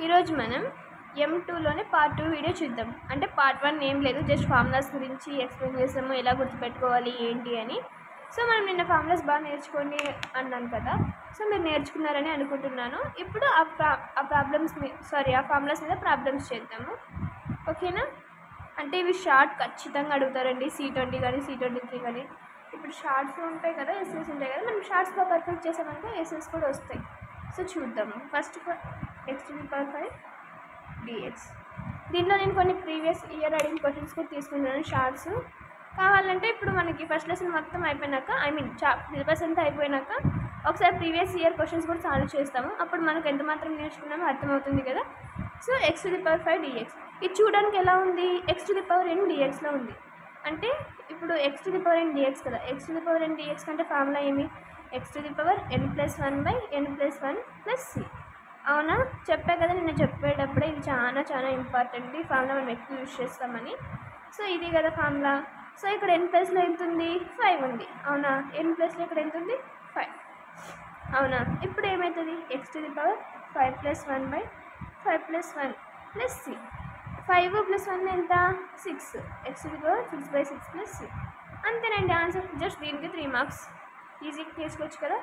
ఈరోజు మనం M2లోనే part 2 video చూద్దాం. అంటే పార్ట్ 1 ఏం లేదు, జస్ట్ ఫార్ములాస్ గురించి ఎక్స్ప్లెయిన్ చేసాము, ఎలా గుర్తుపెట్టుకోవాలి ఏంటి అని. సో మనం నిన్న ఫార్ములాస్ బాగా నేర్చుకోండి అన్నాను కదా, సో మీరు నేర్చుకున్నారని అనుకుంటున్నాను. ఇప్పుడు ఆ ఫార్ములాస్ మీద ప్రాబ్లమ్స్ చేద్దాము, ఓకేనా? అంటే ఇవి షార్ట్ ఖచ్చితంగా అడుగుతారండి, C20 కానీ C23 కానీ. ఇప్పుడు షార్ట్స్ ఉంటాయి కదా, ఎస్ఎస్ ఉంటాయి కదా, మనం షార్ట్స్లో పర్ఫెక్ట్ చేసామంటే ఎస్ఎస్ కూడా వస్తాయి. సో చూద్దాము. First x⁵ dx. దీంట్లో నేను కొన్ని ప్రీవియస్ ఇయర్ అడిగిన క్వశ్చన్స్ కూడా తీసుకుంటున్నాను షార్ట్స్. కావాలంటే ఇప్పుడు మనకి ఫస్ట్ లెసన్ మొత్తం అయిపోయినాక, సిలబస్ అంతా అయిపోయినాక ఒకసారి ప్రీవియస్ ఇయర్ క్వశ్చన్స్ కూడా సాల్వ్ చేస్తాము. అప్పుడు మనకు ఎంత మాత్రం నేర్చుకున్నామో అర్థమవుతుంది కదా. సో x⁵ dx ఇది చూడడానికి ఎలా ఉంది, x⁴n dxలో ఉంది. అంటే ఇప్పుడు x⁴n dx కదా, x⁴n dx కంటే ఫార్ములా ఏమి, x⁴n+1/n+1+c. అవునా? చెప్పా కదా నిన్న చెప్పేటప్పుడే, ఇది చాలా చాలా ఇంపార్టెంట్. ఈ ఫార్ములా మనం ఎక్కువ యూజ్ చేస్తామని. సో ఇది కదా ఫార్ములా. సో ఇక్కడ n+లో ఎంత ఉంది, 5 ఉంది. అవునా? n+లో ఇక్కడ ఎంత ఉంది, 5. అవునా? ఇప్పుడు ఏమవుతుంది, x⁵5+1/5+1+c. 5+1 ఎంత, 6. x⁴6/6+c. అంతేనండి ఆన్సర్. జస్ట్ దీనికి 3 మార్క్స్ ఈజీగా తీసుకోవచ్చు కదా.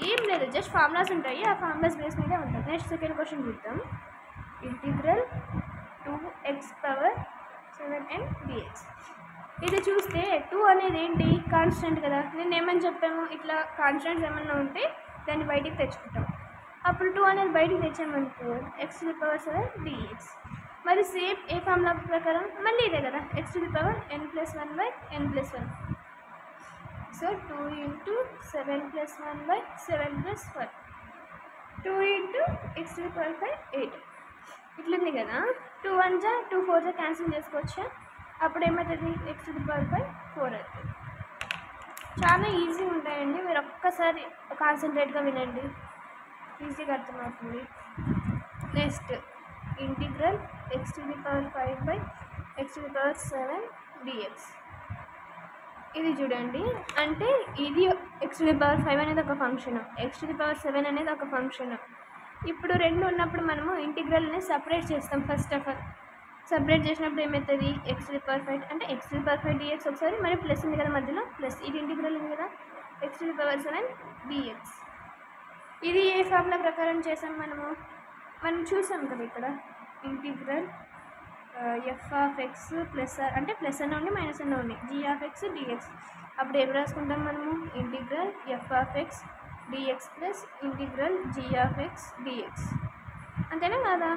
ఏం లేదు, జస్ట్ ఫార్ములాస్ ఉంటాయి, ఆ ఫార్ములాస్ బేస్ మీదే ఉంటుంది. నెక్స్ట్ సెకండ్ క్వశ్చన్ చూద్దాం. Integral 2x⁴7n dx. ఇది చూస్తే 2 అనేది ఏంటి, కాన్స్టెంట్ కదా. నేను ఏమని చెప్పాము, ఇట్లా కాన్స్టెంట్స్ ఏమన్నా ఉంటే దాన్ని బయటికి తెచ్చుకుంటాం. అప్పుడు 2 అనేది బయటికి తెచ్చామనుకో x⁴7 dx. మరి సేమ్ ఏ ఫార్ములా ప్రకారం, మళ్ళీ ఇదే కదా, x⁴n+1/n+1. So 2 × 7+1/7+1, 2 × x⁵5 8. ఇట్లుంది కదా. 2 1 2 4 క్యాన్సిల్ చేసుకోవచ్చా, అప్పుడు ఏమవుతుంది, x⁵4 అవుతుంది. చాలా ఈజీగా ఉంటాయండి, మీరు ఒక్కసారి కాన్సన్ట్రేట్గా వినండి, ఈజీగా అర్థమవుతుంది. Next integral x⁵5/x⁴7 dx. ఇది చూడండి, అంటే ఇది x⁵5 అనేది ఒక ఫంక్షన్, x⁵7 అనేది ఒక ఫంక్షన్. ఇప్పుడు రెండు ఉన్నప్పుడు మనము ఇంటిగ్రల్ని సపరేట్ చేస్తాం. ఫస్ట్ ఆఫ్ ఆల్ సపరేట్ చేసినప్పుడు ఏమవుతుంది, x⁵5 అంటే x⁵5 dx ఒకసారి, మరి ప్లస్ ఉంది కదా మధ్యలో, ప్లస్ ఇది ఇంటిగ్రల్ ఉంది కదా, x⁵7 dx. ఇది ఏ ఫార్ములా ప్రకారం చేసాం మనం చూసాం కదా ఇక్కడ, ఇంటిగ్రల్ f(x) ప్లస్ అంటే ప్లస్ అన్న ఉండి మైనస్ అన్న ఉంది, g(x) dx. అప్పుడు ఏం రాసుకుంటాం మనము, integral f(x) dx plus integral g(x) dx. అంతేనా కాదా?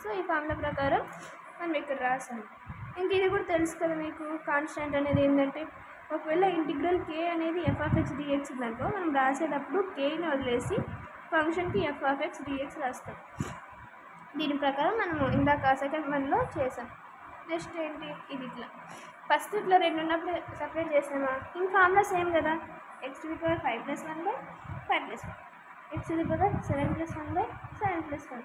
సో ఈ ఫార్ములా ప్రకారం మనం ఇక్కడ రాసాము. ఇంక ఇది కూడా తెలుసు కదా మీకు, కాన్స్టెంట్ అనేది ఏంటంటే, ఒకవేళ ఇంటిగ్రల్ k అనేది f(x) dx ఉందనుకో, మనం రాసేటప్పుడు kని వదిలేసి ఫంక్షన్కి f(x) dx రాస్తాం. దీని ప్రకారం మనము ఇందాక సెకండ్ వన్లో చేసాం. నెక్స్ట్ ఏంటి, ఇది ఇట్లా ఫస్ట్ ఇట్లా రెండు ఉన్నప్పుడు సపరేట్ చేసామా, ఇంక ఫార్ములా సేమ్ కదా, x⁵5+1/5+1, x⁵7+1/7+1.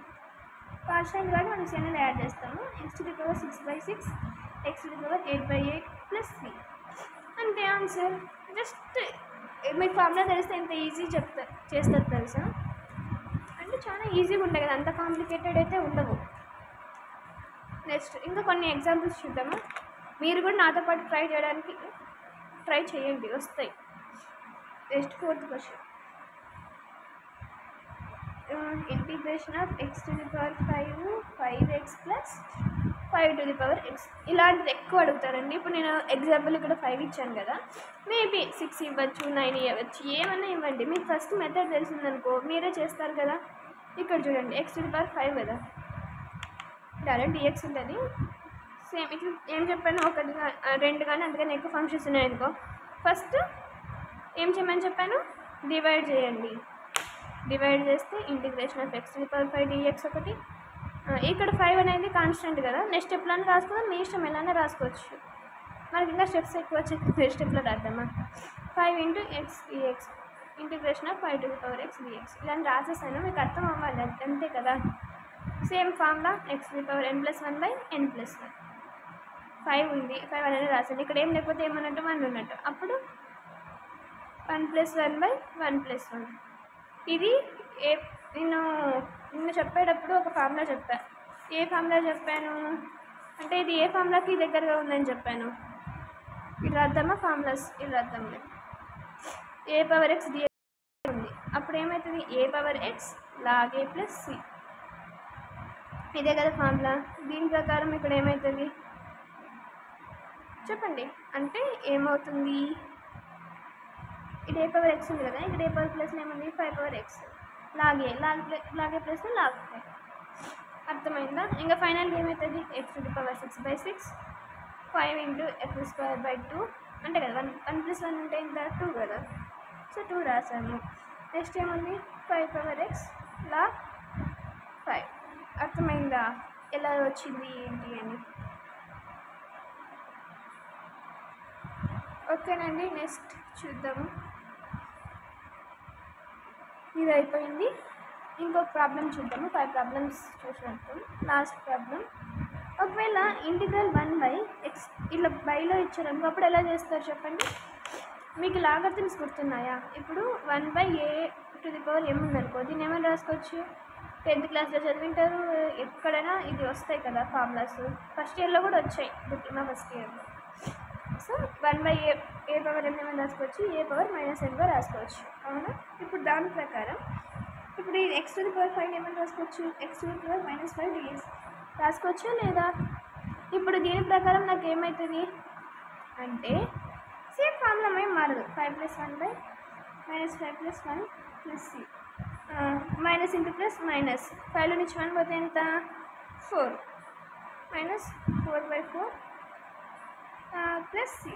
కాన్స్టెంట్ కాబట్టి మనం c అనేది యాడ్ చేస్తాము, x⁵6/6, x⁵8/8+c. అంతే ఆన్సర్. జస్ట్ మీకు ఫార్ములా తెలిస్తే ఎంత ఈజీ చేస్తారు తెలుసా. అంటే చాలా ఈజీగా ఉంటాయి కదా, అంత కాంప్లికేటెడ్ అయితే ఉండవు. నెక్స్ట్ ఇంకా కొన్ని ఎగ్జాంపుల్స్ చూద్దామా. మీరు కూడా నాతో పాటు ట్రై చేయండి, వస్తాయి. Next fourth question, integration of x⁵5 5x + 5x. ఇలాంటిది ఎక్కువ అడుగుతారండి. ఇప్పుడు నేను ఎగ్జాంపుల్ ఇక్కడ 5 ఇచ్చాను కదా, మేబీ 6 ఇవ్వచ్చు, 9 ఇవ్వచ్చు, ఏమన్నా ఇవ్వండి. మీకు ఫస్ట్ మెథడ్ తెలిసిందనుకో మీరే చేస్తారు కదా. ఇక్కడ చూడండి, x⁵5 కదా, డైరెక్ట్ dx ఉంటుంది. సేమ్ ఇట్లా ఏం చెప్పాను, 1 2 కానీ అందుకని ఎక్కువ ఫంక్షన్స్ ఉన్నాయనుకో, ఫస్ట్ ఏం చేయమని చెప్పాను, డివైడ్ చేయండి. డివైడ్ చేస్తే ఇంటిగ్రేషన్ ఆఫ్ x⁵5 dx ఒకటి. ఇక్కడ 5 అనేది కాన్స్టెంట్ కదా, నెక్స్ట్ స్టెప్లో రాసుకుందాం, మీ ఇష్టం ఎలానే రాసుకోవచ్చు. మనకి ఇంకా స్టెప్స్ ఎక్కువ వచ్చి నెక్స్ట్ స్టెప్లో రాద్దామా. 5 × x dx, integration of 5⁴x dx. ఇలా రాసేసాను, మీకు అర్థం అవ్వాలి అంతే కదా. Same formula x⁵n+1/n+1. 5 ఉంది, 5 అనేది రాసాను. ఇక్కడ ఏం లేకపోతే ఏమన్నట్టు 1 ఉన్నట్టు, అప్పుడు 1+1/1+1. ఇది నేను నిన్న చెప్పేటప్పుడు ఒక ఫార్ములా చెప్పా. ఏ ఫార్ములా చెప్పాను అంటే ఇది ఏ ఫార్ములాకి దగ్గరగా ఉందని చెప్పాను. ఇది రాద్దామా ఫార్ములాస్? ఇది రాద్దాం. ఏ పవర్ ఎక్స్ డిఎక్స్ ఉంది. అప్పుడు ఏమవుతుంది? ఏ పవర్ ఎక్స్ లాగ్ ఏ ప్లస్ సి. ఇదే కదా ఫార్ములా. దీని ప్రకారం ఇక్కడ ఏమవుతుంది చెప్పండి. అంటే ఏమవుతుంది? ఇది ఏ పవర్ ఎక్స్ ఉంది కదా, ఇక్కడ ఏ పవర్ ప్లస్ ఏముంది? 5 పవర్ ఎక్స్ లాగే ప్లస్ లాగ్ 5. అర్థమైందా? ఇంకా ఫైనల్గా ఏమవుతుంది? X to the power 6/6 5 into X square by 2 అంటే కదా 1 + 1 అంటే ఎంత? 2 కదా. సో 2 రాసాము. నెక్స్ట్ ఏముంది? 5 పవర్ ఎక్స్ లాగ్ 5. అర్థమైందా ఎలా వచ్చింది ఏంటి అని? ఓకేనండి, నెక్స్ట్ చూద్దాము. ఇది అయిపోయింది. ఇంకొక ప్రాబ్లం చూద్దాము. 5 ప్రాబ్లమ్స్ చూసినట్టు. లాస్ట్ ప్రాబ్లం, ఒకవేళ ఇంటిగ్రల్ 1/x ఇట్లా బైలో ఇచ్చారనుకో అప్పుడు ఎలా చేస్తారు చెప్పండి. మీకు లాగరిథమ్స్ గుర్తున్నాయా? ఇప్పుడు 1/a⁴m ఉందనుకో, దీన్ని ఏమైనా రాసుకోవచ్చు. 10th క్లాస్లో చదివింటారు. ఎక్కడైనా ఇది వస్తాయి కదా ఫార్ములాస్. ఫస్ట్ ఇయర్లో కూడా వచ్చాయి, గుర్తున్నా ఫస్ట్ ఇయర్లో. సో 1/a పవర్ m ఏమైనా రాసుకోవచ్చు, a⁻n రాసుకోవచ్చు. అవునా? ఇప్పుడు దాని ప్రకారం ఇప్పుడు ఈ x⁵ ఏమైనా రాసుకోవచ్చు, x⁻−5 dx రాసుకోవచ్చా లేదా? ఇప్పుడు దీని ప్రకారం నాకు ఏమవుతుంది అంటే సేమ్ ఫార్ములా ఏం మారదు. 5 + 1/−5 + 1 + c minus into plus minus 5లో నుంచి 1 పోతే ఎంత? 4 -4/4 ప్లస్ సి.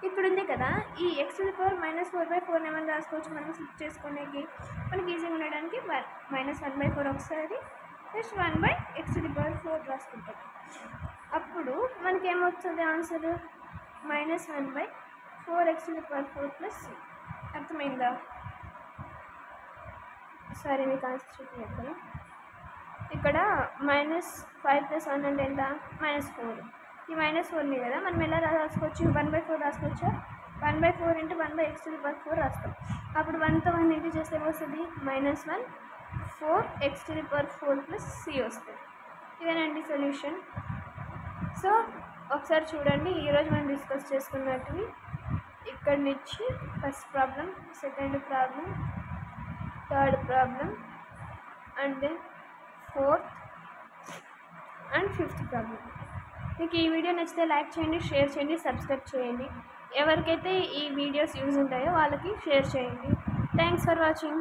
ఇప్పుడు ఉంది కదా, ఈ x⁻−4/4 ఏమైనా రాసుకోవచ్చు మనం స్లిప్ చేసుకోవడానికి. మనకి ఈజీగా ఉండడానికి -1/4 ఒకసారి ప్లస్ 1/x⁴ రాసుకుంటాం. అప్పుడు మనకేమవుతుంది ఆన్సర్? -1/4x⁴ plus C. అర్థమైందా? సరే మీకు ఆన్సర్ చూపించాను. ఇక్కడ -5 + 1 అంటే ఎంత? -4. ఈ -4ని కదా మనం ఎలా రాసుకోవచ్చు? 1/4 రాసుకోవచ్చా? 1/4 × 1/x⁴ రాస్తాం. అప్పుడు 1తో 1 ఇంటూ చేస్తే ఏమొస్తుంది? -1 4x⁴ ప్లస్ సి వస్తుంది. ఇదేనండి సొల్యూషన్. సో ఒకసారి చూడండి, ఈరోజు మనం డిస్కస్ చేసుకున్నట్టువి ఇక్కడి నుంచి first problem, second problem, third problem, and then fourth and fifth problem. మీకు ఈ వీడియో నచ్చితే లైక్ చేయండి, షేర్ చేయండి, సబ్స్క్రైబ్ చేయండి. ఎవరికైతే ఈ వీడియోస్ యూజ్ ఉంటాయో వాళ్ళకి షేర్ చేయండి. Thanks for watching.